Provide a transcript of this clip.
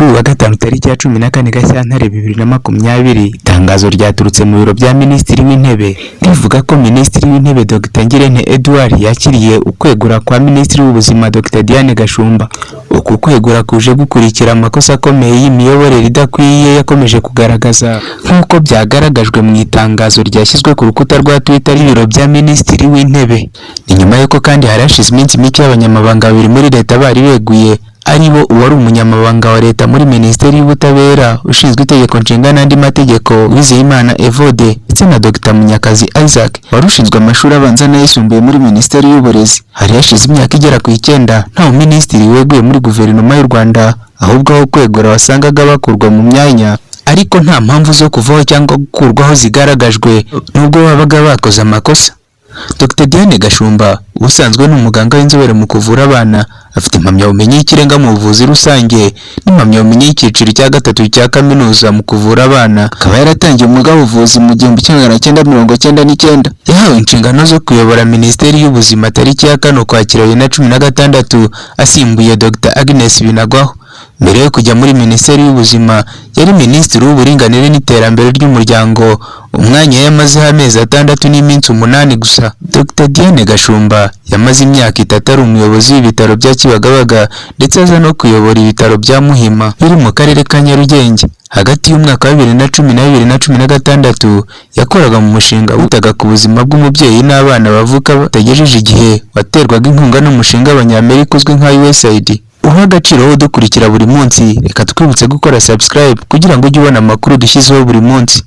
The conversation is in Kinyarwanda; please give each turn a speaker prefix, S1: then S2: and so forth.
S1: Kuri uyu wa gatanu tariki ya 14 Gashyantare 2020 itangazo ryaturutse mu biro bya Minisitiri w'Intebe rivuga ko Minisitiri w'Intebe Dr Ngirente Edouard yakiriye ukwegura kwa Minisitiri w'Ubuzima Dr Diane Gashumba. Uku kwegura kuje gukurikira amakosa akomeye y'imiyoborere idakwiye yakomeje kugaragaza nk'uko byagaragajwe mu itangazo ryashyizwe ku rukuta rwa Twitter y'ibiro bya Minisitiri w'Intebe. Ni nyuma y'uko kandi harashize iminsi mike y'abanyamabanga babiri muri leta bari beguye, aribo uwari umunyamabanga wa leta muri Minisiteri y'Ubutabera ushinzwe itegeko nshinga n'andi mategeko Uwizeyimana Evode ndetse na Dr Munyakazi Isaac wari ushinzwe amashuri abanza n'ayisumbuye muri Minisiteri y'Uburezi. Hari hashize imyaka igera ku 9 nta minisitiri weguye muri guverinoma y'u Rwanda, ahubwo aho kwegura wasangaga bakurwa mu myanya ariko nta mpamvu zo kuvaho cyangwa gukurwaho zigaragajwe nubwo babaga bakoze amakosa. Dr Diane Gashumba usanzwe n'umuganga w'inzobere mu kuvura abana, afite impamyabumenyi y'ikirenga mu buvuzi rusange n'impamyabumenyi y'icyiciro cya 3 cya kaminuza mu kuvura abana, akaba yaratangiye umwuga w'ubuvuzi mu 1999. Yahawe inshingano zo kuyobora Minisiteri y'Ubuzima tariki ya 4 Ukwakira 2016 asimbuye Dr Agnes Binagwaho. Mbere yo kujya muri Minisiteri y'Ubuzima yari Minisitiri w'Uburinganire n'Iterambere ry'Umuryango, umwanya yamaze amezi 6 n'iminsi 8 gusa. Dr Diane Gashumba yamaze imyaka 3 ari umuyobozi w'ibitaro bya Kibagabaga ndetse aza no kuyobora ibitaro bya Muhima biri mu karere ka Nyarugenge. Hagati y'umwaka wa 2010 na 2016 yakoraga mu mushinga witaga ku buzima bw'umubyeyi n'abana bavuka batagejeje igihe waterwaga inkunga n'umushinga w'Abanyamerika uzwi nka USAID. Uha agaciro wo dukurikira buri munsi, reka twibutse gukora subscribe kugira ngo ujye ubona amakuru dushyizeho buri munsi.